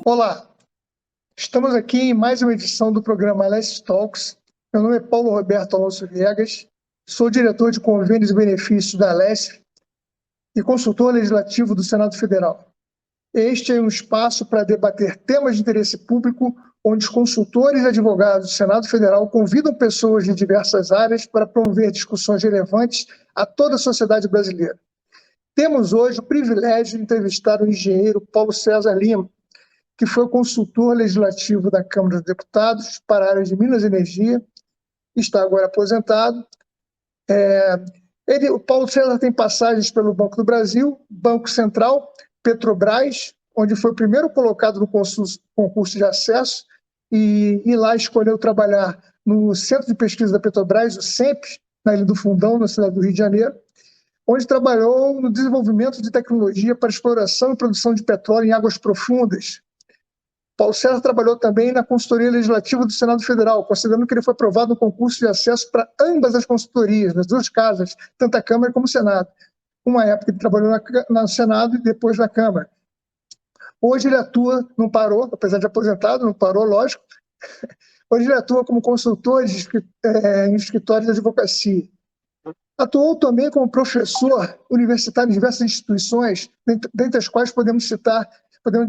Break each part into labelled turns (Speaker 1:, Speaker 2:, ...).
Speaker 1: Olá, estamos aqui em mais uma edição do programa Last Talks. Meu nome é Paulo Roberto Alonso Viegas, sou diretor de convênios e benefícios da Alesp e consultor legislativo do Senado Federal. Este é um espaço para debater temas de interesse público, onde os consultores e advogados do Senado Federal convidam pessoas de diversas áreas para promover discussões relevantes a toda a sociedade brasileira. Temos hoje o privilégio de entrevistar o engenheiro Paulo César Lima, que foi o consultor legislativo da Câmara dos Deputados para a área de Minas e Energia, está agora aposentado. O Paulo César tem passagens pelo Banco do Brasil, Banco Central, Petrobras, onde foi o primeiro colocado no concurso de acesso, e lá escolheu trabalhar no Centro de Pesquisa da Petrobras, o CENPES, na Ilha do Fundão, na cidade do Rio de Janeiro, onde trabalhou no desenvolvimento de tecnologia para exploração e produção de petróleo em águas profundas. Paulo César trabalhou também na consultoria legislativa do Senado Federal, considerando que ele foi aprovado no concurso de acesso para ambas as consultorias, nas duas casas, tanto a Câmara como o Senado. Uma época ele trabalhou no Senado e depois na Câmara. Hoje ele atua, não parou, apesar de aposentado, não parou, lógico. Hoje ele atua como consultor em escritório de advocacia. Atuou também como professor universitário em diversas instituições, dentre as quais podemos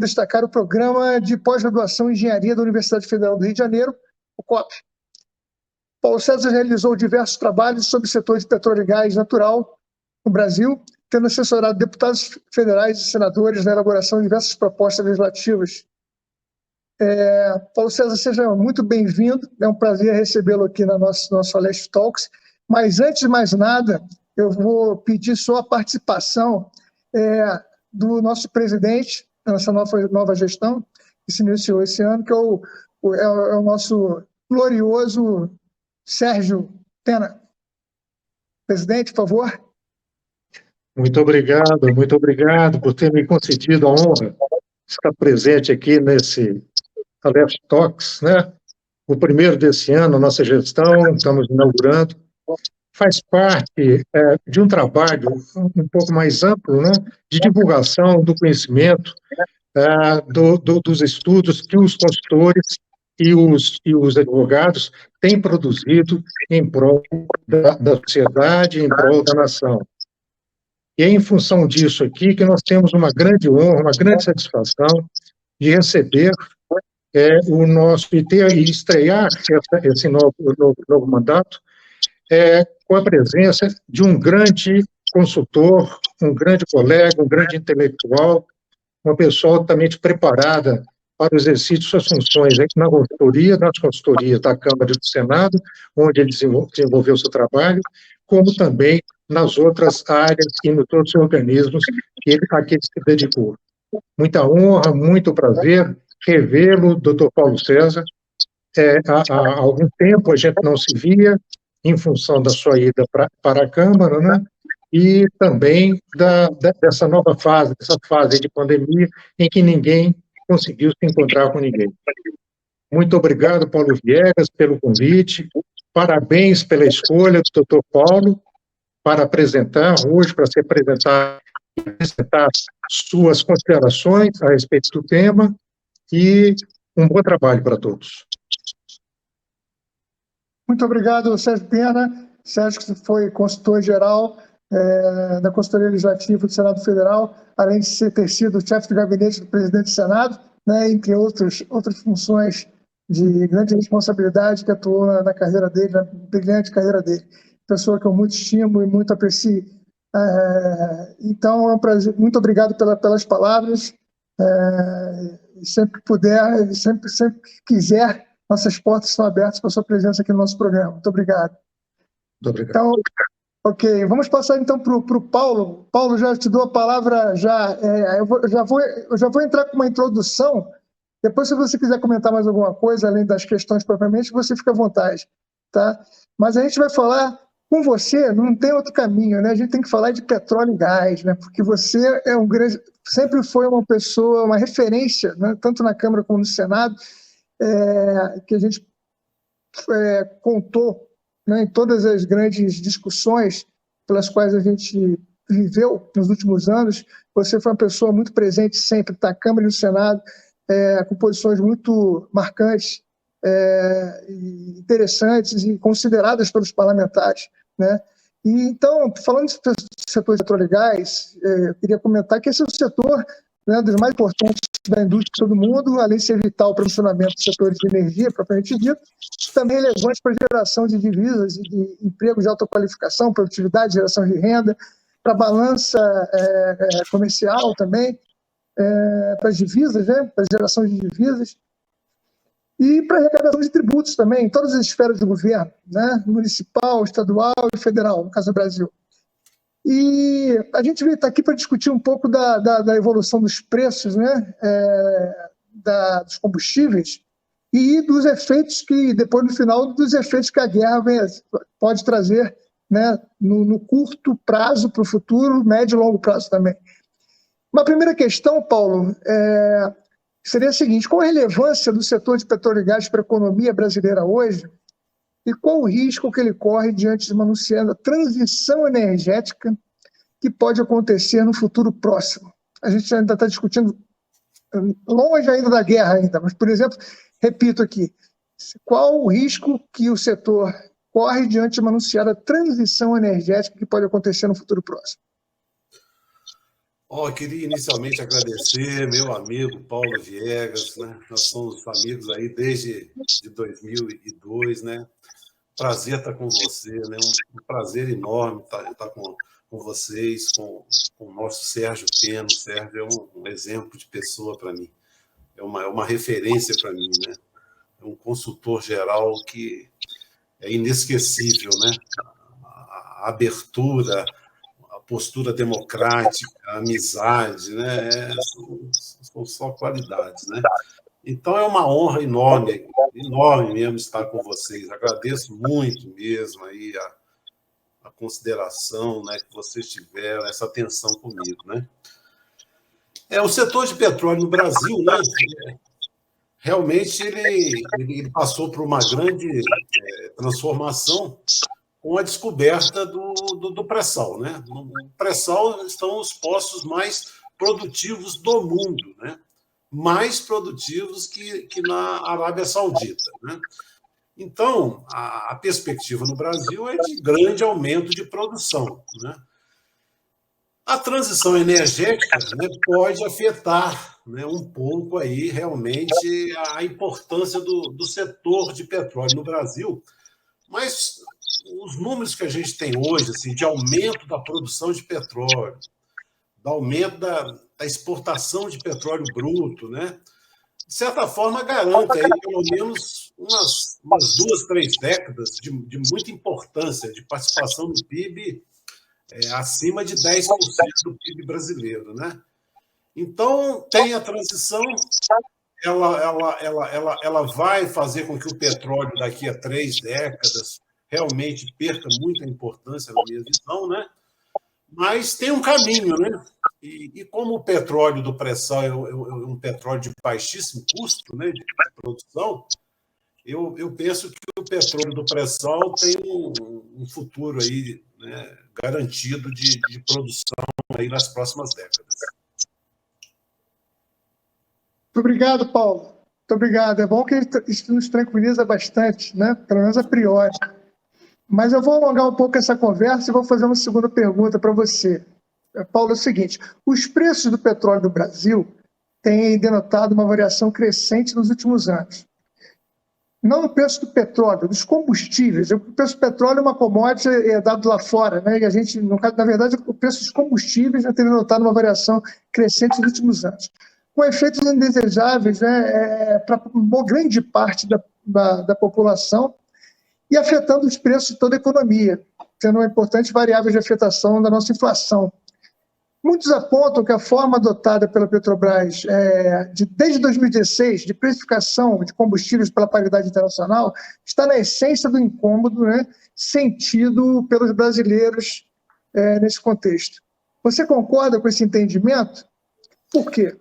Speaker 1: destacar o Programa de Pós-Graduação em Engenharia da Universidade Federal do Rio de Janeiro, o COP. Paulo César realizou diversos trabalhos sobre o setor de petróleo e gás natural no Brasil, tendo assessorado deputados federais e senadores na elaboração de diversas propostas legislativas. Paulo César, seja muito bem-vindo, é um prazer recebê-lo aqui na nossa Last Talks, mas antes de mais nada, eu vou pedir só a participação do nosso presidente, nessa nova gestão, que se iniciou esse ano, que é o nosso glorioso Sérgio Pena. Presidente, por favor.
Speaker 2: Muito obrigado por ter me concedido a honra de estar presente aqui nesse Last Talks, né? O primeiro desse ano, nossa gestão, estamos inaugurando. Faz parte de um trabalho um pouco mais amplo, né, de divulgação do conhecimento, dos estudos que os consultores e os advogados têm produzido em prol da sociedade, em prol da nação. E é em função disso aqui que nós temos uma grande honra, uma grande satisfação de receber e estrear esse novo mandato com a presença de um grande consultor, um grande colega, um grande intelectual, uma pessoa altamente preparada para o exercício de suas funções nas consultorias da Câmara e do Senado, onde ele desenvolveu seu trabalho, como também nas outras áreas e nos outros organismos a que ele se dedicou. Muita honra, muito prazer revê-lo, doutor Paulo César. Há algum tempo a gente não se via, em função da sua ida para a Câmara, né? E também dessa nova fase, dessa fase de pandemia, em que ninguém conseguiu se encontrar com ninguém. Muito obrigado, Paulo Viegas, pelo convite. Parabéns pela escolha do doutor Paulo para apresentar hoje, para se apresentar suas considerações a respeito do tema, e um bom trabalho para todos.
Speaker 1: Muito obrigado, Sérgio Pena. Sérgio, que foi consultor-geral da Consultoria Legislativa do Senado Federal, além de ter sido chefe de gabinete do presidente do Senado, né, entre outras funções de grande responsabilidade que atuou na carreira dele, na brilhante carreira dele. Pessoa que eu muito estimo e muito aprecio. Então, é um prazer. Muito obrigado pelas palavras. Sempre que puder, sempre que quiser, nossas portas estão abertas para a sua presença aqui no nosso programa. Muito obrigado.
Speaker 2: Muito obrigado.
Speaker 1: Então, ok, vamos passar então para o Paulo. Paulo, já te dou a palavra. Eu já vou entrar com uma introdução. Depois, se você quiser comentar mais alguma coisa, além das questões propriamente, você fica à vontade. Tá? Mas a gente vai falar com você, não tem outro caminho, né? A gente tem que falar de petróleo e gás, né? Porque você sempre foi uma pessoa, uma referência, né? Tanto na Câmara como no Senado, que a gente contou, né, em todas as grandes discussões pelas quais a gente viveu nos últimos anos. Você foi uma pessoa muito presente sempre na Câmara e no Senado, com posições muito marcantes, interessantes e consideradas pelos parlamentares, né? E, então, falando do setor de petróleo e gás, eu queria comentar que esse é o setor, né, dos mais importantes da indústria do mundo, além de ser vital para o funcionamento dos setores de energia, propriamente dito, também relevante para a geração de divisas e de empregos de alta qualificação, produtividade, geração de renda, para a balança comercial também, para as divisas, né, para a geração de divisas, e para a arrecadação de tributos também, em todas as esferas do governo, né, municipal, estadual e federal, no caso do Brasil. E a gente veio estar aqui para discutir um pouco da evolução dos preços, né, dos combustíveis e dos efeitos que, depois no final, dos efeitos que a guerra pode trazer, né, no curto prazo para o futuro, médio e longo prazo também. Uma primeira questão, Paulo, seria a seguinte: qual a relevância do setor de petróleo e gás para a economia brasileira hoje e qual o risco que ele corre diante de uma anunciada transição energética que pode acontecer no futuro próximo? A gente ainda está discutindo, longe ainda da guerra ainda, mas, por exemplo, repito aqui, qual o risco que o setor corre diante de uma anunciada transição energética que pode acontecer no futuro próximo?
Speaker 3: Queria inicialmente agradecer meu amigo Paulo Viegas, né? Nós somos amigos aí desde 2002, né? Prazer estar com você, né? Um prazer enorme estar com vocês, com o nosso Sérgio Pena. O Sérgio é um exemplo de pessoa para mim, é uma referência para mim, né? É um consultor geral que é inesquecível, né? A abertura, a postura democrática, a amizade, né? São só qualidades, né? Então, é uma honra enorme, enorme mesmo estar com vocês. Agradeço muito mesmo aí a consideração, né, que vocês tiveram, essa atenção comigo, né? O setor de petróleo no Brasil, né, realmente ele passou por uma grande transformação com a descoberta do pré-sal, né? No pré-sal estão os poços mais produtivos do mundo, né? Mais produtivos que na Arábia Saudita, né? Então, a perspectiva no Brasil é de grande aumento de produção, né? A transição energética, né, pode afetar, né, um pouco aí realmente a importância do setor de petróleo no Brasil, mas os números que a gente tem hoje, assim, de aumento da produção de petróleo, do aumento da exportação de petróleo bruto, né, de certa forma, garante aí pelo menos umas 2, 3 décadas de muita importância, de participação no PIB acima de 10% do PIB brasileiro, né? Então, tem a transição, ela vai fazer com que o petróleo, daqui a 3 décadas, realmente perca muita importância, na minha visão, né? Mas tem um caminho, né? E como o petróleo do pré-sal é um petróleo de baixíssimo custo, né, de produção, eu penso que o petróleo do pré-sal tem um futuro aí, né, garantido de produção aí nas próximas décadas.
Speaker 1: Muito obrigado, Paulo. Muito obrigado. É bom que isso nos tranquiliza bastante, né? Pelo menos a priori. Mas eu vou alongar um pouco essa conversa e vou fazer uma segunda pergunta para você. Paulo, é o seguinte: os preços do petróleo do Brasil têm denotado uma variação crescente nos últimos anos. Não o preço do petróleo, dos combustíveis. O preço do petróleo é uma commodity, dado lá fora, né? E a gente, na verdade, o preço dos combustíveis já tem denotado uma variação crescente nos últimos anos, com efeitos indesejáveis, né, para uma grande parte da população e afetando os preços de toda a economia, sendo uma importante variável de afetação da nossa inflação. Muitos apontam que a forma adotada pela Petrobras desde 2016, de precificação de combustíveis pela paridade internacional, está na essência do incômodo, né, sentido pelos brasileiros nesse contexto. Você concorda com esse entendimento? Por quê?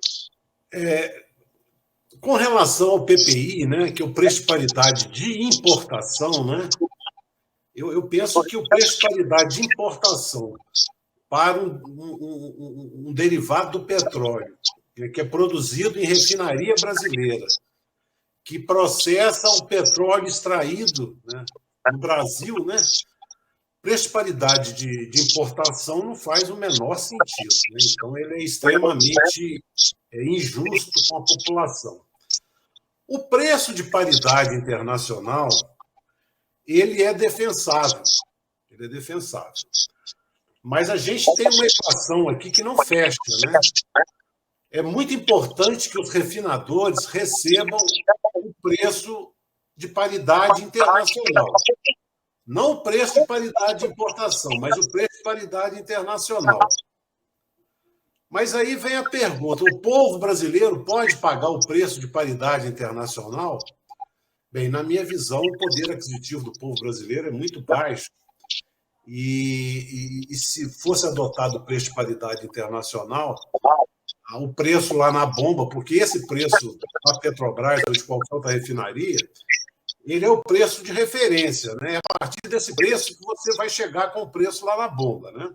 Speaker 3: Com relação ao PPI, né, que é o preço de paridade de importação, né, eu penso que o preço de paridade de importação para um derivado do petróleo que é produzido em refinaria brasileira, que processa o petróleo extraído, né, no Brasil, né, preço de paridade de importação não faz o menor sentido. Né? Então, ele é extremamente injusto com a população. O preço de paridade internacional, ele é defensável. Ele é defensável. Mas a gente tem uma equação aqui que não fecha, né? É muito importante que os refinadores recebam o preço de paridade internacional. Não o preço de paridade de importação, mas o preço de paridade internacional. Mas aí vem a pergunta: o povo brasileiro pode pagar o preço de paridade internacional? Bem, na minha visão, o poder aquisitivo do povo brasileiro é muito baixo. E se fosse adotado o preço de paridade internacional, o preço lá na bomba, porque esse preço da Petrobras ou de qualquer outra refinaria, ele é o preço de referência, né? É a partir desse preço que você vai chegar com o preço lá na bomba, né?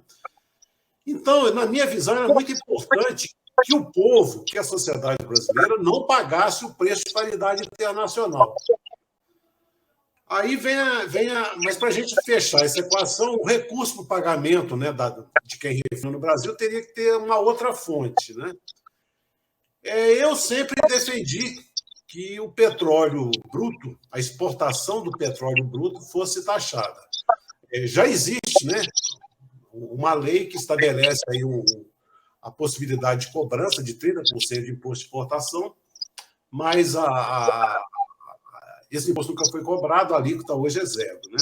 Speaker 3: Então, na minha visão, era muito importante que o povo, que a sociedade brasileira, não pagasse o preço de paridade internacional. Aí mas para a gente fechar essa equação, o recurso para o pagamento, né, de quem refina no Brasil teria que ter uma outra fonte, né? Eu sempre defendi que o petróleo bruto, a exportação do petróleo bruto, fosse taxada. Já existe, né, uma lei que estabelece aí a possibilidade de cobrança de 30% de imposto de exportação, mas esse imposto nunca foi cobrado, a alíquota hoje é zero, né?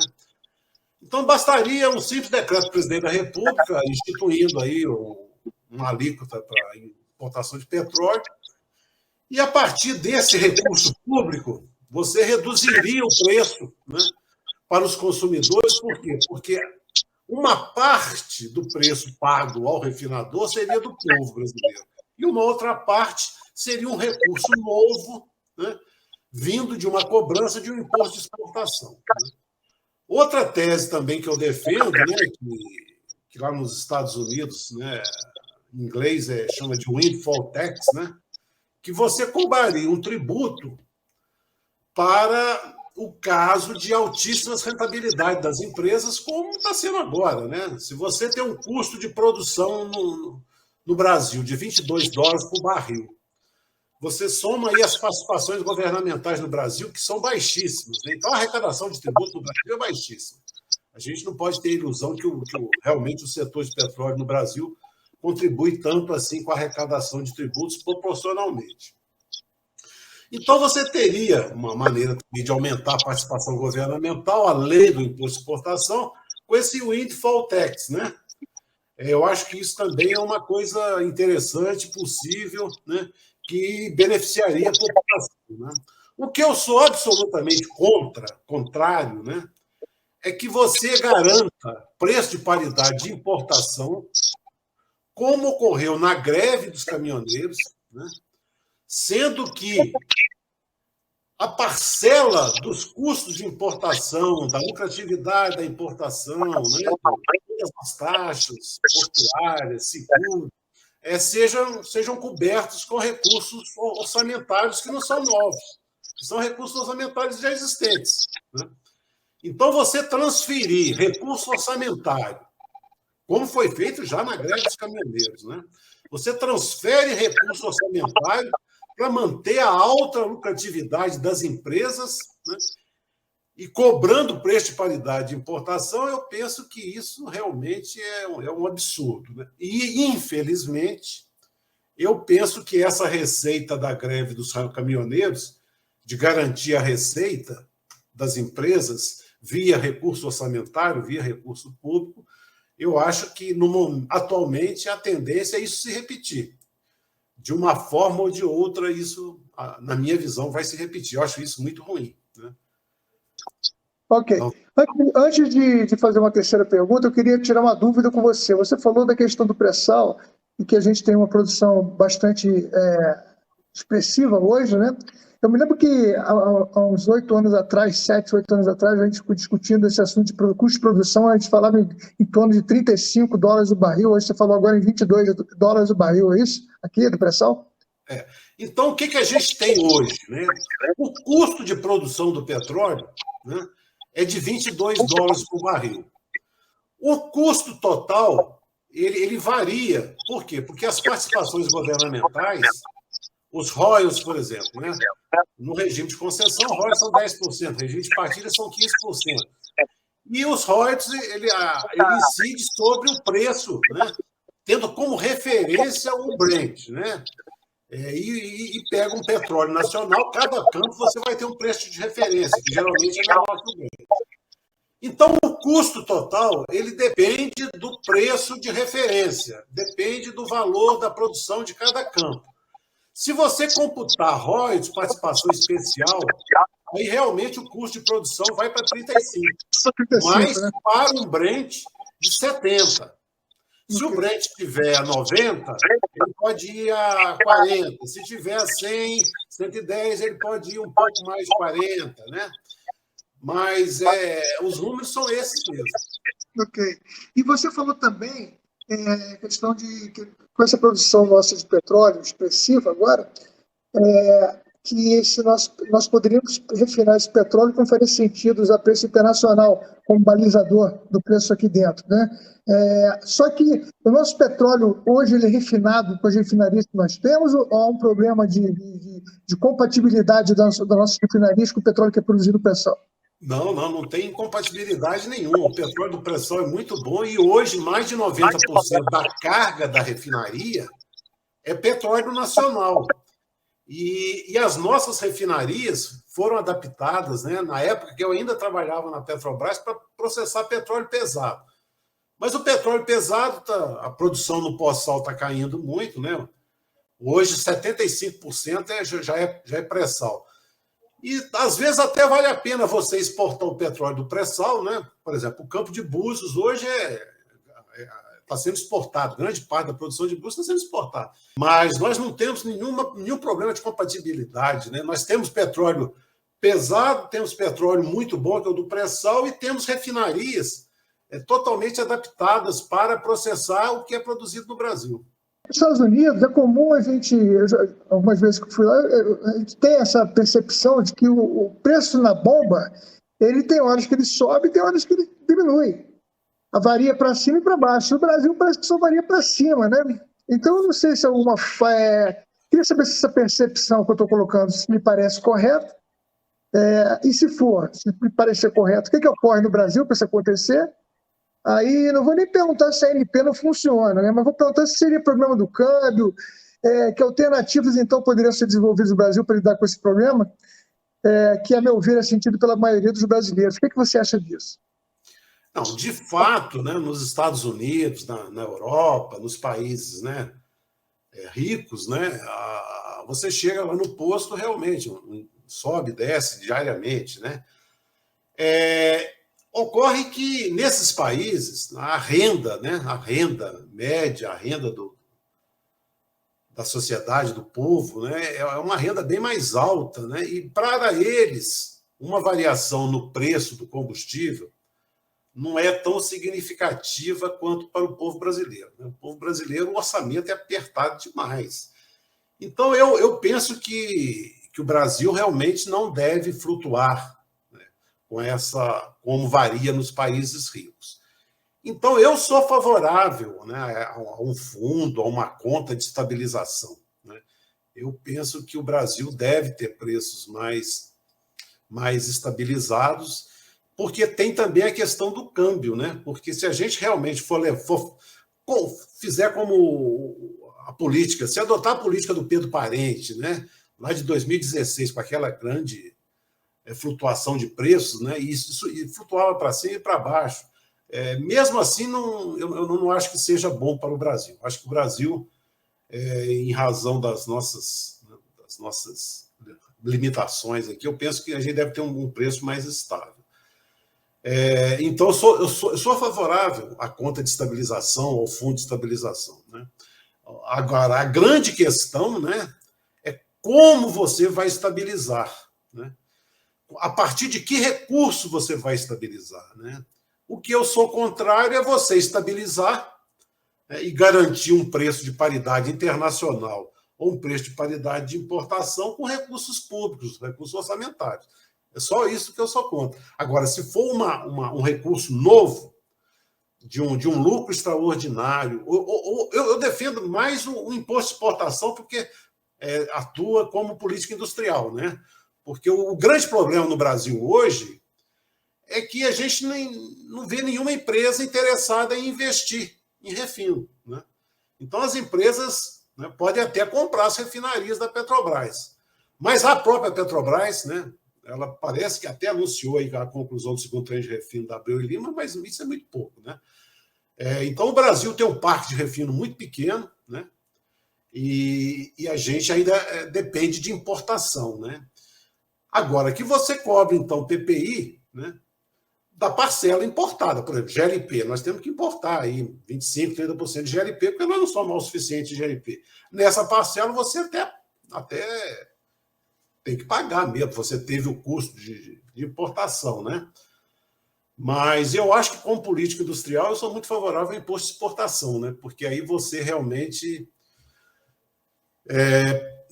Speaker 3: Então, bastaria um simples decreto do presidente da República instituindo aí uma alíquota para importação de petróleo, e a partir desse recurso público, você reduziria o preço, né, para os consumidores. Por quê? Porque uma parte do preço pago ao refinador seria do povo brasileiro, e uma outra parte seria um recurso novo, né, vindo de uma cobrança de um imposto de exportação. Né? Outra tese também que eu defendo, né, que lá nos Estados Unidos, né, em inglês chama de windfall tax, né, que você cobraria um tributo para o caso de altíssimas rentabilidades das empresas, como está sendo agora, né? Se você tem um custo de produção no Brasil de $22 por barril, você soma aí as participações governamentais no Brasil, que são baixíssimas, né? Então, a arrecadação de tributo no Brasil é baixíssima. A gente não pode ter ilusão que realmente o setor de petróleo no Brasil contribui tanto assim com a arrecadação de tributos proporcionalmente. Então, você teria uma maneira de aumentar a participação governamental, além do imposto de exportação, com esse windfall tax, né? Eu acho que isso também é uma coisa interessante, possível, né, que beneficiaria a população. Né? O que eu sou absolutamente contrário, né, é que você garanta preço de paridade de importação, como ocorreu na greve dos caminhoneiros, né, sendo que a parcela dos custos de importação, da lucratividade da importação, né, todas as taxas portuárias, seguro, sejam cobertos com recursos orçamentários que não são novos, que são recursos orçamentários já existentes. Né? Então, você transferir recurso orçamentário, como foi feito já na greve dos caminhoneiros, né? Você transfere recurso orçamentário para manter a alta lucratividade das empresas, né? E cobrando preço de paridade de importação, eu penso que isso realmente é um absurdo. Né? E, infelizmente, eu penso que essa receita da greve dos caminhoneiros, de garantir a receita das empresas via recurso orçamentário, via recurso público, eu acho que, atualmente, a tendência é isso se repetir. De uma forma ou de outra, isso, na minha visão, vai se repetir. Eu acho isso muito ruim. Né?
Speaker 1: Ok. Então, antes de fazer uma terceira pergunta, eu queria tirar uma dúvida com você. Você falou da questão do pré-sal e que a gente tem uma produção bastante expressiva hoje, né? Eu me lembro que há uns 8 anos atrás, 7, 8 anos atrás, a gente discutindo esse assunto de custo de produção, a gente falava em torno de $35 o barril, hoje você falou agora em $22 o barril, é isso? Aqui, do pré-sal?
Speaker 3: Então, o que a gente tem hoje? Né? O custo de produção do petróleo, né, é de $22 por barril. O custo total, ele varia. Por quê? Porque as participações governamentais, os royalties, por exemplo, né? No regime de concessão, royalties são 10%, no regime de partilha são 15%. E os royalties, ele incide sobre o preço, né? Tendo como referência o Brent, né? E pega um petróleo nacional, cada campo você vai ter um preço de referência, que geralmente é menor que o Brent. Então, o custo total, ele depende do preço de referência, depende do valor da produção de cada campo. Se você computar royalties, participação especial, aí realmente o custo de produção vai para 35, mas para um Brent de 70. Se o Brent tiver a 90, ele pode ir a 40. Se tiver a 100, 110, ele pode ir um pouco mais de 40, né? Mas os números são esses mesmo.
Speaker 1: Ok. E você falou também questão de que, com essa produção nossa de petróleo expressiva agora, que nós poderíamos refinar esse petróleo que não faria sentido usar preço internacional como balizador do preço aqui dentro, né? Só que o nosso petróleo hoje ele é refinado com as refinarias que nós temos, ou há um problema de compatibilidade das nossas refinarias com o petróleo que é produzido pressão?
Speaker 3: Não tem incompatibilidade nenhuma. O petróleo do pressão é muito bom e hoje mais de 90% da carga da refinaria é petróleo nacional. E as nossas refinarias foram adaptadas, né, na época que eu ainda trabalhava na Petrobras, para processar petróleo pesado. Mas o petróleo pesado, a produção no pós-sal está caindo muito, né? Hoje 75% já é pré-sal. E, às vezes, até vale a pena você exportar o petróleo do pré-sal, né? Por exemplo, o Campo de Búzios hoje está sendo exportado. Grande parte da produção de Búzios está sendo exportada. Mas nós não temos nenhum problema de compatibilidade, né? Nós temos petróleo pesado, temos petróleo muito bom, que é o do pré-sal, e temos refinarias totalmente adaptadas para processar o que é produzido no Brasil.
Speaker 1: Nos Estados Unidos, é comum algumas vezes que eu fui lá, a gente tem essa percepção de que o preço na bomba, ele tem horas que ele sobe e tem horas que ele diminui. Varia para cima e para baixo. No Brasil parece que só varia para cima, né? Então, eu não sei se queria saber se essa percepção que eu estou colocando se me parece correta. E se me parecer correto, o que ocorre no Brasil para isso acontecer? Aí não vou nem perguntar se a ANP não funciona, né? Mas vou perguntar se seria problema do câmbio, que alternativas então poderiam ser desenvolvidas no Brasil para lidar com esse problema, que, a meu ver, é sentido pela maioria dos brasileiros. O que você acha disso?
Speaker 3: Não, de fato, né, nos Estados Unidos, na Europa, nos países, né, ricos, né, você chega lá no posto, realmente, sobe, desce diariamente, né? Ocorre que, nesses países, a renda, né, a renda média, a renda da sociedade, do povo, né, é uma renda bem mais alta, né? E, para eles, uma variação no preço do combustível não é tão significativa quanto para o povo brasileiro, né? O povo brasileiro, o orçamento é apertado demais. Então, eu penso que o Brasil realmente não deve flutuar, né, como varia nos países ricos. Então, eu sou favorável, né, a um fundo, a uma conta de estabilização, né? Eu penso que o Brasil deve ter preços mais estabilizados, porque tem também a questão do câmbio, né? Porque se a gente realmente fizer como a política, se adotar a política do Pedro Parente, né, lá de 2016, com aquela grande flutuação de preços, né, e flutuava para cima e para baixo, mesmo assim, eu não acho que seja bom para o Brasil. Acho que o Brasil, em razão das nossas limitações aqui, eu penso que a gente deve ter um preço mais estável. Então, eu sou favorável à conta de estabilização, ao fundo de estabilização, né? Agora, a grande questão, né, é como você vai estabilizar, né? A partir de que recurso você vai estabilizar, né? O que eu sou contrário é você estabilizar, né, e garantir um preço de paridade internacional ou um preço de paridade de importação com recursos públicos, recursos orçamentários. É só isso que eu sou contra. Agora, se for um recurso novo, de um lucro extraordinário, eu defendo mais o imposto de exportação, porque atua como política industrial, né? Porque o grande problema no Brasil hoje é que a gente não vê nenhuma empresa interessada em investir em refino, né? Então, as empresas, né, podem até comprar as refinarias da Petrobras, mas a própria Petrobras, né, ela parece que até anunciou aí a conclusão do segundo trem de refino da Abreu e Lima, mas isso é muito pouco, né? Então, o Brasil tem um parque de refino muito pequeno, né? E a gente ainda depende de importação, né? Agora, que você cobre, então, PPI, né, da parcela importada, por exemplo, GLP, nós temos que importar aí 25%, 30% de GLP, porque nós não somos o suficiente de GLP. Nessa parcela, você até tem que pagar mesmo, você teve o custo de importação, né? Mas eu acho que, como política industrial, eu sou muito favorável ao imposto de exportação, né? Porque aí você realmente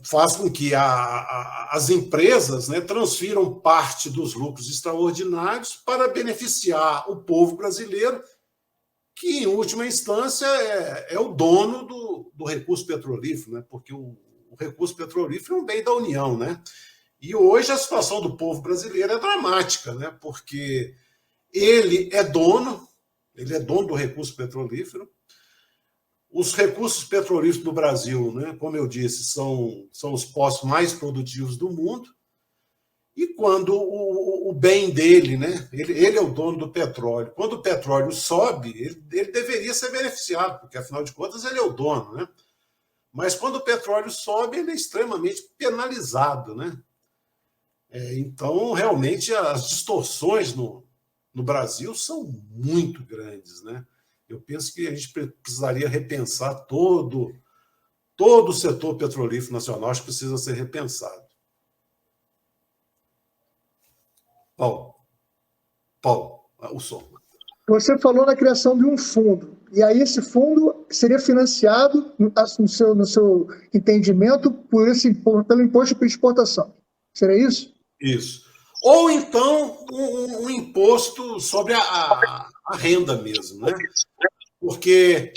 Speaker 3: faz com que as empresas, né, transfiram parte dos lucros extraordinários para beneficiar o povo brasileiro, que, em última instância, é o dono do recurso petrolífero, né? Porque o recurso petrolífero é um bem da União, né? E hoje a situação do povo brasileiro é dramática, né? Porque ele é dono do recurso petrolífero. Os recursos petrolíferos do Brasil, né, como eu disse, são os postos mais produtivos do mundo. E quando o bem dele, né, ele é o dono do petróleo, quando o petróleo sobe, ele deveria ser beneficiado, porque, afinal de contas, ele é o dono, né? Mas quando o petróleo sobe, ele é extremamente penalizado, né? Então, realmente, as distorções no Brasil são muito grandes, né? Eu penso que a gente precisaria repensar todo o setor petrolífero nacional, acho que precisa ser repensado. Paulo, o som.
Speaker 1: Você falou na criação de um fundo, e aí esse fundo seria financiado, no seu entendimento, pelo imposto de exportação. Seria isso?
Speaker 3: Isso. Ou então um imposto sobre a renda mesmo, né? Porque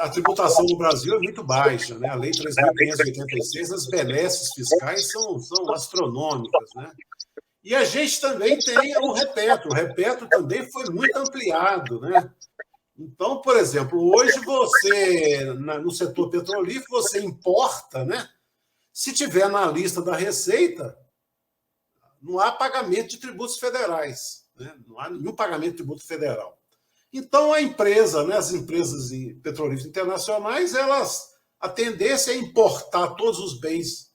Speaker 3: a tributação no Brasil é muito baixa, né? A Lei 3.586, as benesses fiscais são astronômicas, né? E a gente também tem o Repetro também foi muito ampliado, né? Então, por exemplo, hoje você, no setor petrolífero, você importa, né? Se tiver na lista da Receita, não há pagamento de tributos federais, né? Não há nenhum pagamento de tributo federal. Então, a empresa, né, as empresas petrolíferas internacionais, a tendência é importar todos os bens,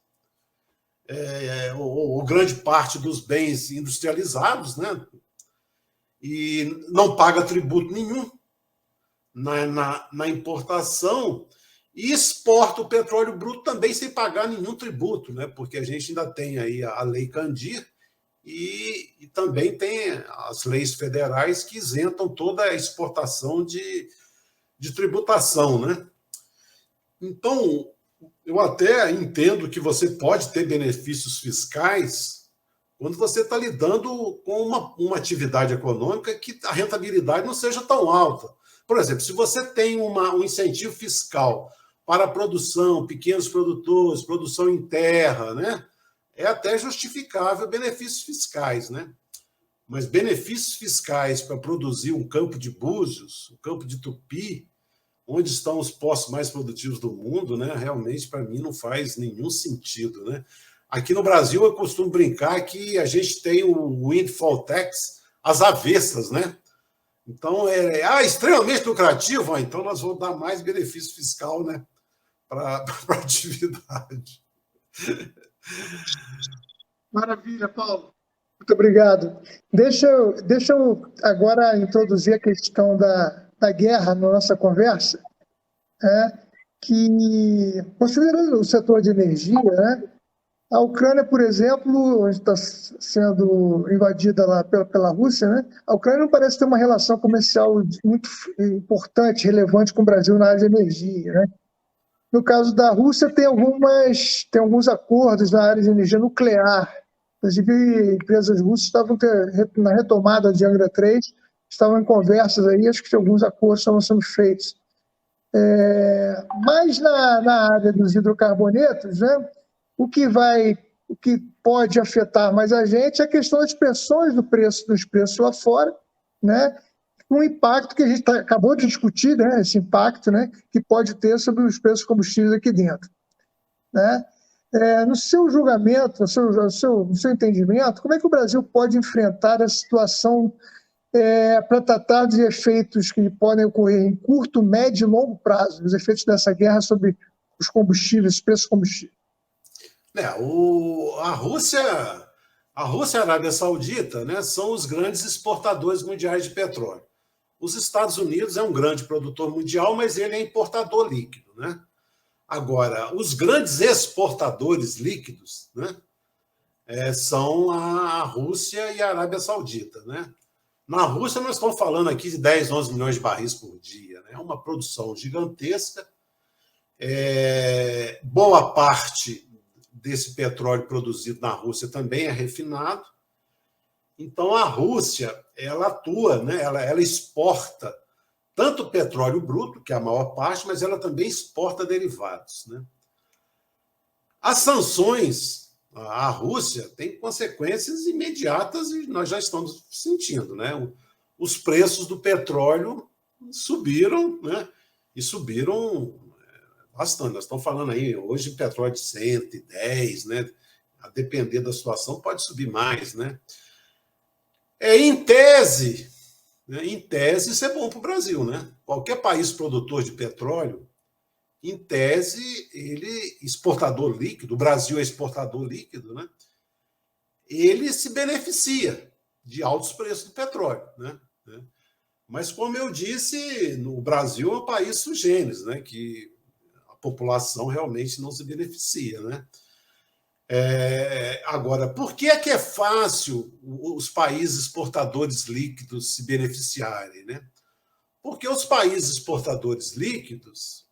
Speaker 3: ou grande parte dos bens industrializados, né, e não paga tributo nenhum na importação, e exporta o petróleo bruto também sem pagar nenhum tributo, né, porque a gente ainda tem aí a Lei Candir, e também tem as leis federais que isentam toda a exportação de tributação, né? Então, eu até entendo que você pode ter benefícios fiscais quando você está lidando com uma atividade econômica que a rentabilidade não seja tão alta. Por exemplo, se você tem um incentivo fiscal para a produção, pequenos produtores, produção em terra, né? É até justificável benefícios fiscais, né? Mas benefícios fiscais para produzir um campo de Búzios, um campo de Tupi, onde estão os postos mais produtivos do mundo, né? Realmente, para mim, não faz nenhum sentido, né? Aqui no Brasil, eu costumo brincar que a gente tem o windfall tax às avessas, né? Então, extremamente lucrativo, então nós vamos dar mais benefício fiscal, né, para a atividade.
Speaker 1: Maravilha, Paulo. Muito obrigado. Deixa eu agora introduzir a questão da guerra na nossa conversa, que, considerando o setor de energia, né, a Ucrânia, por exemplo, onde está sendo invadida lá pela Rússia, né, a Ucrânia não parece ter uma relação comercial muito importante, relevante com o Brasil na área de energia, né? No caso da Rússia, tem alguns acordos na área de energia nuclear. Inclusive, empresas russas estavam na retomada de Angra 3, estavam em conversas aí, acho que alguns acordos estavam sendo feitos. Mas na área dos hidrocarbonetos, né, o que pode afetar mais a gente é a questão das pressões dos preços lá fora, né, um impacto que a gente acabou de discutir, né, esse impacto, né, que pode ter sobre os preços de combustíveis aqui dentro. Né? No seu julgamento, no seu entendimento, como é que o Brasil pode enfrentar a situação para tratar de efeitos que podem ocorrer em curto, médio e longo prazo, os efeitos dessa guerra sobre os combustíveis, os preços de combustível?
Speaker 3: A Rússia e a Arábia Saudita, né, são os grandes exportadores mundiais de petróleo. Os Estados Unidos é um grande produtor mundial, mas ele é importador líquido, né? Agora, os grandes exportadores líquidos, né, são a Rússia e a Arábia Saudita, né? Na Rússia, nós estamos falando aqui de 10, 11 milhões de barris por dia, né? É uma produção gigantesca. Boa parte desse petróleo produzido na Rússia também é refinado. Então, a Rússia, ela atua, né? Ela exporta tanto petróleo bruto, que é a maior parte, mas ela também exporta derivados, né? As sanções à Rússia têm consequências imediatas e nós já estamos sentindo, né? Os preços do petróleo subiram, né? E subiram bastante. Nós estamos falando aí, hoje, petróleo de 110, né? A depender da situação, pode subir mais, né? Em tese, isso é bom para o Brasil, né? Qualquer país produtor de petróleo, em tese, ele exportador líquido, o Brasil é exportador líquido, né? Ele se beneficia de altos preços do petróleo, né? Mas, como eu disse, no Brasil é um país sui generis, né? Que a população realmente não se beneficia, né? Agora, por que é fácil os países exportadores líquidos se beneficiarem, né? Porque os países exportadores líquidos,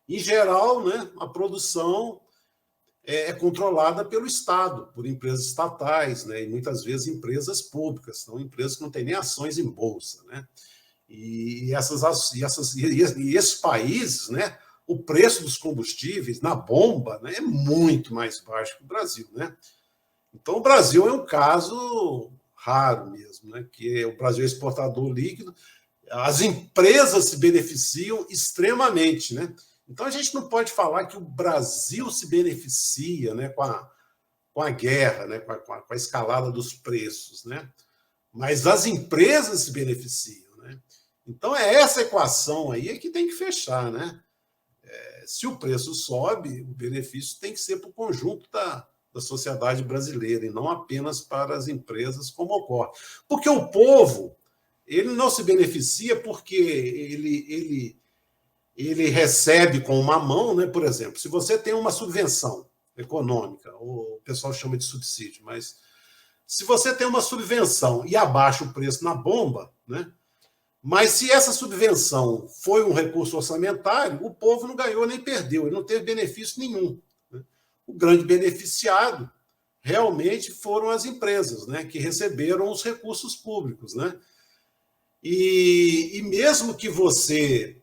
Speaker 3: em geral, né, a produção é controlada pelo Estado, por empresas estatais, né, e muitas vezes empresas públicas, são empresas que não têm nem ações em bolsa, né? E esses países, né, o preço dos combustíveis na bomba, né, é muito mais baixo que o Brasil, né? Então, o Brasil é um caso raro mesmo, né? Que o Brasil é exportador líquido, as empresas se beneficiam extremamente, né? Então, a gente não pode falar que o Brasil se beneficia, né, com a guerra, né, com a escalada dos preços, né? Mas as empresas se beneficiam, né? Então, essa equação aí que tem que fechar, né? Se o preço sobe, o benefício tem que ser para o conjunto da sociedade brasileira e não apenas para as empresas, como ocorre. Porque o povo, ele não se beneficia porque ele recebe com uma mão, né? Por exemplo, se você tem uma subvenção econômica, o pessoal chama de subsídio, mas se você tem uma subvenção e abaixa o preço na bomba, né? Mas se essa subvenção foi um recurso orçamentário, o povo não ganhou nem perdeu, ele não teve benefício nenhum, né? O grande beneficiado realmente foram as empresas, né, que receberam os recursos públicos, né? E mesmo que você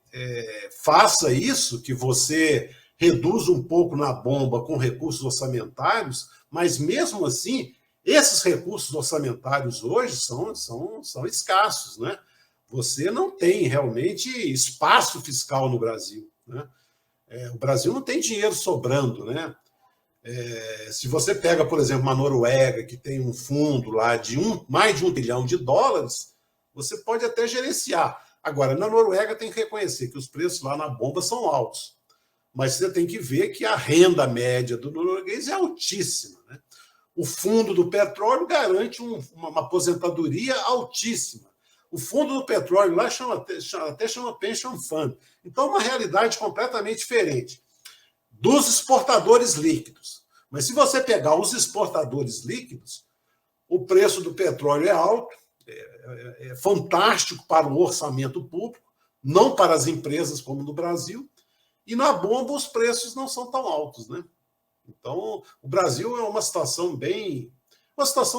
Speaker 3: faça isso, que você reduza um pouco na bomba com recursos orçamentários, mas mesmo assim, esses recursos orçamentários hoje são escassos, né? Você não tem realmente espaço fiscal no Brasil, né? O Brasil não tem dinheiro sobrando, né? Se você pega, por exemplo, uma Noruega, que tem um fundo lá de mais de $1 bilhão, você pode até gerenciar. Agora, na Noruega tem que reconhecer que os preços lá na bomba são altos. Mas você tem que ver que a renda média do norueguês é altíssima, né? O fundo do petróleo garante uma aposentadoria altíssima. O fundo do petróleo lá até chama Pension Fund. Então, é uma realidade completamente diferente dos exportadores líquidos. Mas se você pegar os exportadores líquidos, o preço do petróleo é alto, é fantástico para o orçamento público, não para as empresas como no Brasil, e na bomba os preços não são tão altos, né? Então, o Brasil é uma situação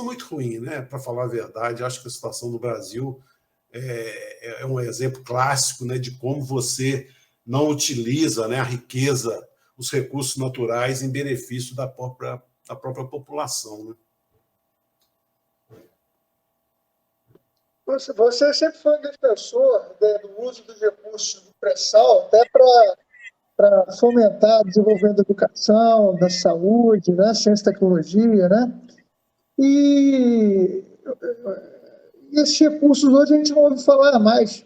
Speaker 3: muito ruim, né? Para falar a verdade, acho que a situação do Brasil é um exemplo clássico, né, de como você não utiliza, né, a riqueza, os recursos naturais em benefício da própria população, né?
Speaker 1: Você sempre foi um defensor, né, do uso dos recursos do pré-sal, até para fomentar o desenvolvimento da educação, da saúde, né, ciência e tecnologia, né? E esses recursos hoje a gente não ouve falar mais.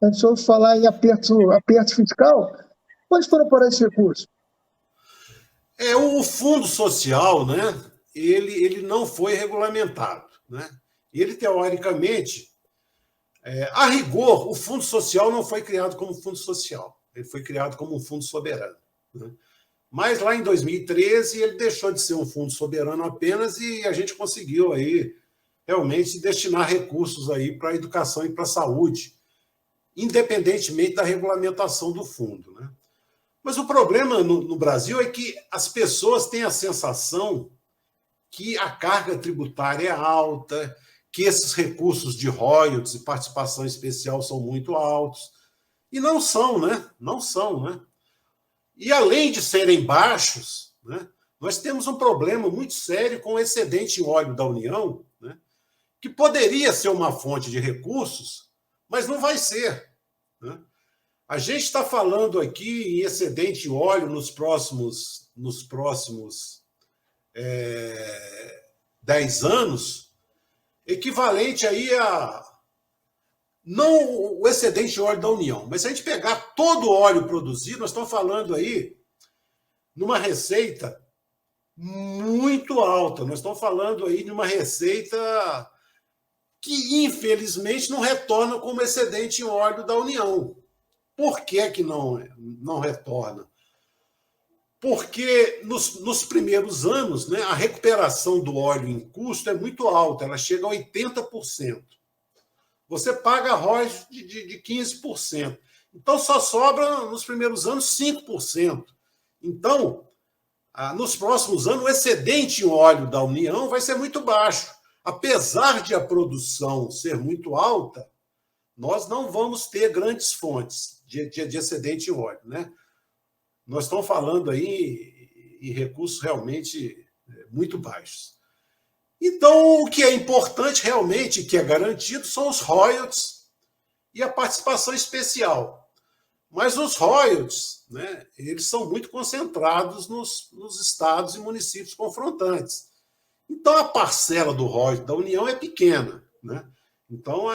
Speaker 1: A gente só ouve falar em aperto fiscal. Onde foram parar esses recursos?
Speaker 3: O Fundo Social, né, ele não foi regulamentado, né? Ele, teoricamente, a rigor, o Fundo Social não foi criado como Fundo Social, ele foi criado como um fundo soberano, né? Mas lá em 2013 ele deixou de ser um fundo soberano apenas e a gente conseguiu aí realmente destinar recursos aí para a educação e para a saúde, independentemente da regulamentação do fundo, né? Mas o problema no Brasil é que as pessoas têm a sensação que a carga tributária é alta, que esses recursos de royalties e participação especial são muito altos. E não são, né? Não são, né? E além de serem baixos, né, nós temos um problema muito sério com o excedente em óleo da União, né, que poderia ser uma fonte de recursos, mas não vai ser, né? A gente está falando aqui em excedente em óleo nos próximos 10 anos, equivalente aí a não o excedente de óleo da União, mas se a gente pegar todo o óleo produzido, nós estamos falando aí numa receita muito alta. Nós estamos falando aí de uma receita que, infelizmente, não retorna como excedente em óleo da União. Por que não retorna? Porque nos primeiros anos, né, a recuperação do óleo em custo é muito alta, ela chega a 80%. Você paga royalties de 15%. Então, só sobra, nos primeiros anos, 5%. Então, nos próximos anos, o excedente em óleo da União vai ser muito baixo. Apesar de a produção ser muito alta, nós não vamos ter grandes fontes de excedente em óleo, né? Nós estamos falando aí em recursos realmente muito baixos. Então, o que é importante realmente, que é garantido, são os royalties e a participação especial. Mas os royalties, né, eles são muito concentrados nos estados e municípios confrontantes. Então, a parcela do royalties da União é pequena, né? Então,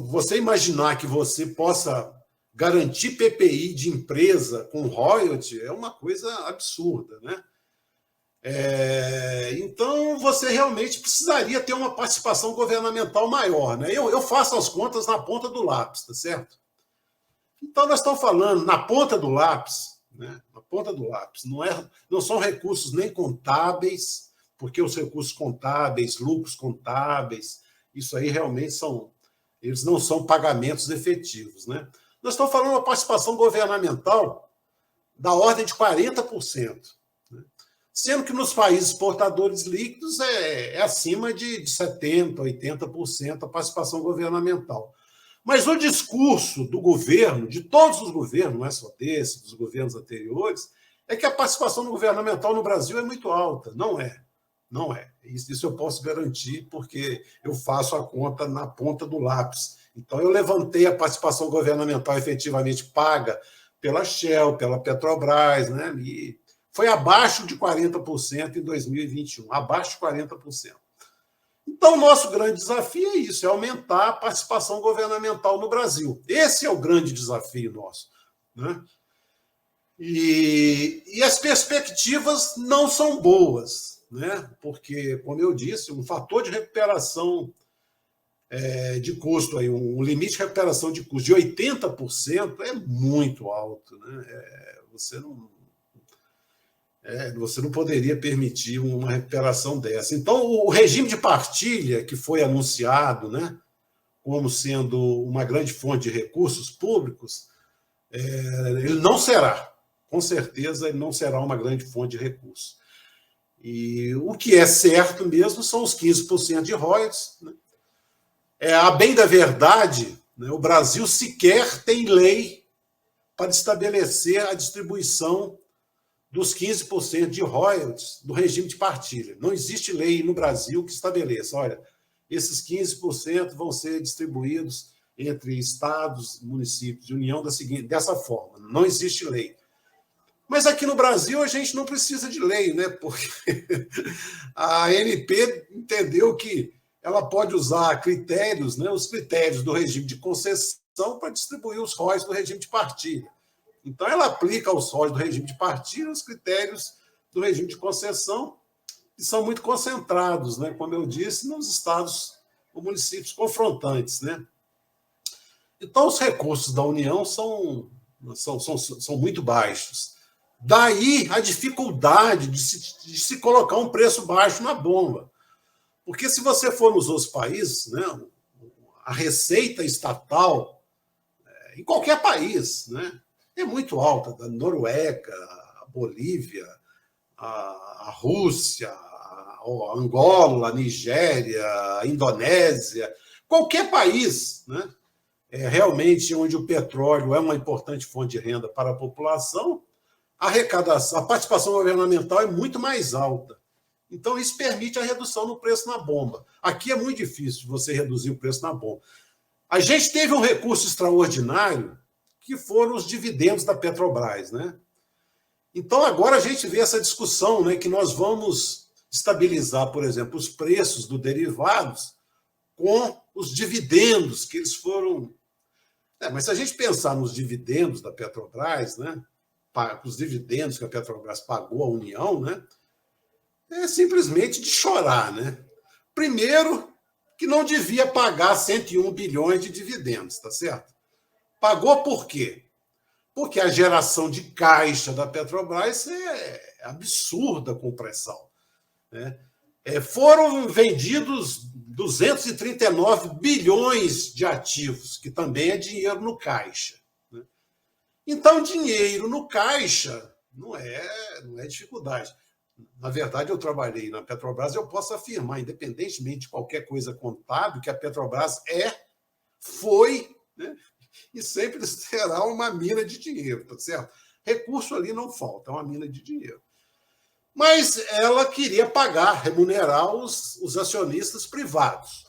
Speaker 3: você imaginar que você possa garantir PPI de empresa com royalty é uma coisa absurda, né? Então, você realmente precisaria ter uma participação governamental maior, né? Eu faço as contas na ponta do lápis, tá certo? Então, nós estamos falando na ponta do lápis, né? Na ponta do lápis. Não são recursos nem contábeis, porque os recursos contábeis, lucros contábeis, isso aí realmente eles não são pagamentos efetivos, né? Nós estamos falando de uma participação governamental da ordem de 40%. Sendo que nos países exportadores líquidos é acima de 70%, 80% a participação governamental. Mas o discurso do governo, de todos os governos, não é só desse, dos governos anteriores, é que a participação governamental no Brasil é muito alta. Não é. Não é. Isso eu posso garantir, porque eu faço a conta na ponta do lápis. Então, eu levantei a participação governamental efetivamente paga pela Shell, pela Petrobras, né? E foi abaixo de 40% em 2021, abaixo de 40%. Então, o nosso grande desafio é isso, é aumentar a participação governamental no Brasil. Esse é o grande desafio nosso, né? E as perspectivas não são boas, né? Porque, como eu disse, um fator de recuperação de custo, aí, um limite de recuperação de custo de 80% é muito alto, né? Você não poderia permitir uma recuperação dessa. Então, o regime de partilha que foi anunciado, né, como sendo uma grande fonte de recursos públicos, ele não será, com certeza, ele não será uma grande fonte de recursos. E o que é certo mesmo são os 15% de royalties, né? A bem da verdade, né, o Brasil sequer tem lei para estabelecer a distribuição dos 15% de royalties do regime de partilha. Não existe lei no Brasil que estabeleça, olha, esses 15% vão ser distribuídos entre estados, municípios e União dessa forma. Não existe lei. Mas aqui no Brasil a gente não precisa de lei, né? Porque a ANP entendeu que ela pode usar critérios, né, os critérios do regime de concessão para distribuir os royalties do regime de partilha. Então, ela aplica aos royalties do regime de partilha os critérios do regime de concessão, que são muito concentrados, né, como eu disse, nos estados ou municípios confrontantes, né? Então, os recursos da União são muito baixos. Daí a dificuldade de se colocar um preço baixo na bomba. Porque se você for nos outros países, né, a receita estatal, em qualquer país, né, é muito alta. Da Noruega, a Bolívia, a Rússia, a Angola, a Nigéria, a Indonésia, qualquer país, né, realmente onde o petróleo é uma importante fonte de renda para a população, a arrecadação, a participação governamental é muito mais alta. Então, isso permite a redução no preço na bomba. Aqui é muito difícil você reduzir o preço na bomba. A gente teve um recurso extraordinário, que foram os dividendos da Petrobras, né? Então, agora a gente vê essa discussão, né, que nós vamos estabilizar, por exemplo, os preços dos derivados com os dividendos que eles foram... mas se a gente pensar nos dividendos da Petrobras, né, os dividendos que a Petrobras pagou à União, né, é simplesmente de chorar, né? Primeiro, que não devia pagar 101 bilhões de dividendos, tá certo? Pagou por quê? Porque a geração de caixa da Petrobras é absurda com o pré-sal, né? Foram vendidos 239 bilhões de ativos, que também é dinheiro no caixa, né? Então, dinheiro no caixa não é dificuldade. Na verdade, eu trabalhei na Petrobras e eu posso afirmar, independentemente de qualquer coisa contábil, que a Petrobras foi, né, e sempre será uma mina de dinheiro, tá certo? Recurso ali não falta, é uma mina de dinheiro. Mas ela queria pagar, remunerar os acionistas privados.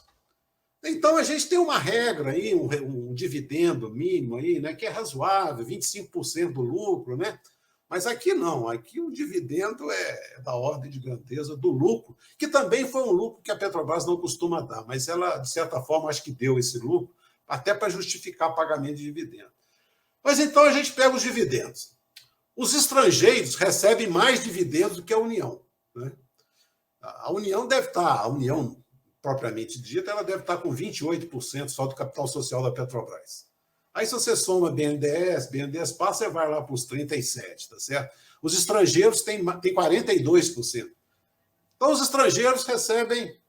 Speaker 3: Então, a gente tem uma regra aí, um dividendo mínimo aí, né, que é razoável, 25% do lucro, né? Mas aqui não, aqui o dividendo é da ordem de grandeza do lucro, que também foi um lucro que a Petrobras não costuma dar, mas ela, de certa forma, acho que deu esse lucro, até para justificar pagamento de dividendo. Mas então a gente pega os dividendos. Os estrangeiros recebem mais dividendos do que a União, né? A União deve estar, a União propriamente dita, ela deve estar com 28% só do capital social da Petrobras. Aí, se você soma BNDES passa, você vai lá para os 37%, tá certo? Os estrangeiros têm 42%. Então, os estrangeiros recebem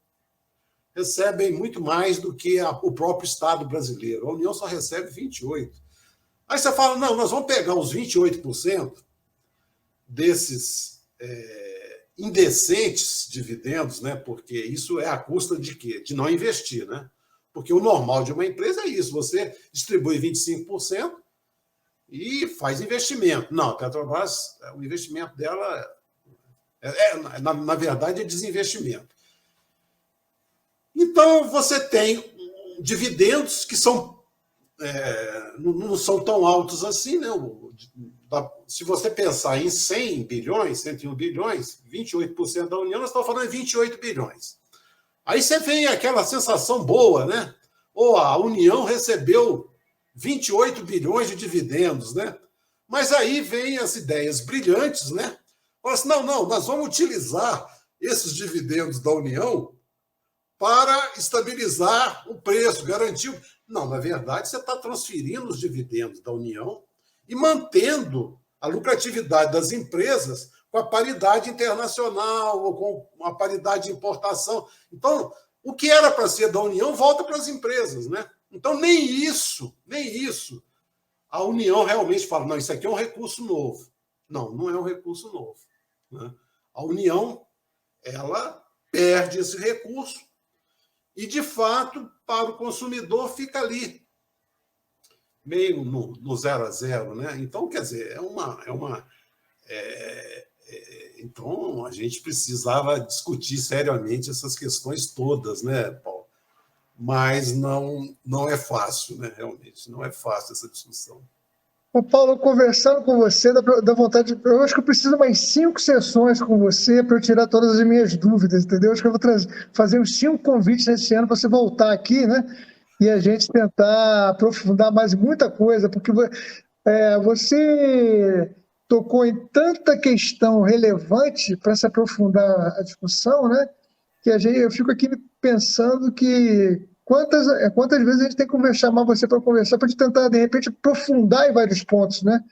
Speaker 3: muito mais do que o próprio Estado brasileiro. A União só recebe 28%. Aí você fala, não, nós vamos pegar os 28% desses indecentes dividendos, né? Porque isso é à custa de quê? De não investir, né? Porque o normal de uma empresa é isso, você distribui 25% e faz investimento. Não, a Petrobras, o investimento dela, na verdade, é desinvestimento. Então, você tem dividendos que não são tão altos assim, né? Se você pensar em 100 bilhões, 101 bilhões, 28% da União, nós estamos falando de 28 bilhões. Aí você vem aquela sensação boa, né? A União recebeu 28 bilhões de dividendos, né? Mas aí vem as ideias brilhantes, né? Fala assim, não, nós vamos utilizar esses dividendos da União para estabilizar o preço, garantir... Não, na verdade, você está transferindo os dividendos da União e mantendo a lucratividade das empresas com a paridade internacional ou com a paridade de importação. Então, o que era para ser da União volta para as empresas, né? Então, nem isso a União realmente fala, não, isso aqui é um recurso novo. Não, não é um recurso novo. Né? A União, ela perde esse recurso e, de fato, para o consumidor fica ali, meio no 0 a 0, né? Então, quer dizer, então, a gente precisava discutir seriamente essas questões todas, né, Paulo? Mas não é fácil, né? Realmente, não é fácil essa discussão.
Speaker 1: Ô, Paulo, conversando com você, dá vontade. Eu acho que eu preciso mais 5 sessões com você para eu tirar todas as minhas dúvidas, entendeu? Acho que eu vou fazer uns 5 convites esse ano para você voltar aqui, né? E a gente tentar aprofundar mais muita coisa, porque você tocou em tanta questão relevante para se aprofundar a discussão, né? Que eu fico aqui pensando que quantas vezes a gente tem que chamar você para conversar, para tentar, de repente, aprofundar em vários pontos, né?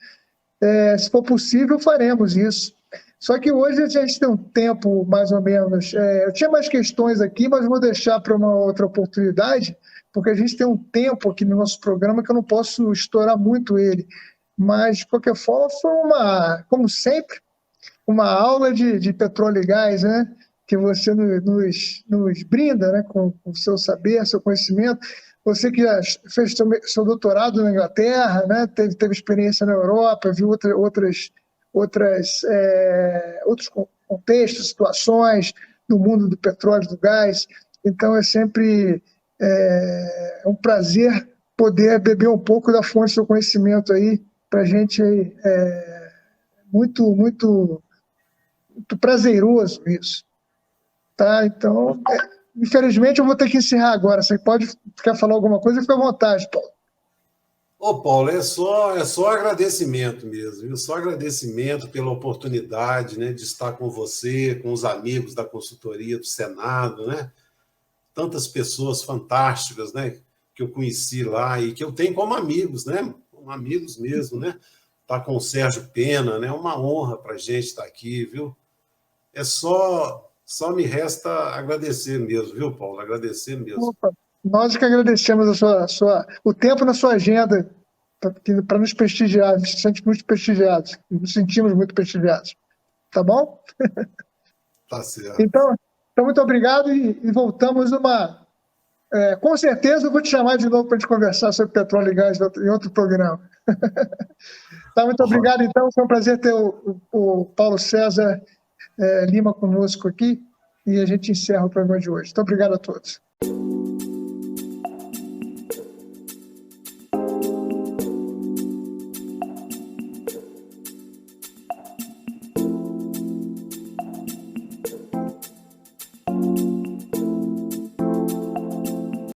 Speaker 1: Se for possível, faremos isso. Só que hoje a gente tem um tempo, mais ou menos... eu tinha mais questões aqui, mas vou deixar para uma outra oportunidade, porque a gente tem um tempo aqui no nosso programa que eu não posso estourar muito ele. Mas, de qualquer forma, foi como sempre, uma aula de petróleo e gás, né? Que você nos brinda, né? Com o seu saber, seu conhecimento. Você que já fez seu doutorado na Inglaterra, né? Teve experiência na Europa, viu outros contextos, situações no mundo do petróleo e do gás. Então, é sempre um prazer poder beber um pouco da fonte do seu conhecimento aí, para a gente muito, muito, muito prazeroso isso. Tá? Então, infelizmente, eu vou ter que encerrar agora. Você quer falar alguma coisa? Fica à vontade, Paulo.
Speaker 3: Ô, Paulo, é só agradecimento mesmo, viu? Só agradecimento pela oportunidade, né, de estar com você, com os amigos da consultoria do Senado, né? Tantas pessoas fantásticas, né, que eu conheci lá e que eu tenho como amigos, né? Como amigos mesmo, né? Tá com o Sérgio Pena, né? Uma honra para a gente estar aqui, viu? Só me resta agradecer mesmo, viu, Paulo? Agradecer mesmo.
Speaker 1: Opa, nós que agradecemos o tempo na sua agenda para nos prestigiar. Nos sentimos muito prestigiados. Nos sentimos muito prestigiados. Tá bom?
Speaker 3: Tá certo.
Speaker 1: Então muito obrigado e voltamos com certeza eu vou te chamar de novo para a gente conversar sobre petróleo e gás em outro programa. Tá, muito obrigado, então. Foi um prazer ter o Paulo César Lima conosco aqui e a gente encerra o programa de hoje. Muito obrigado a todos.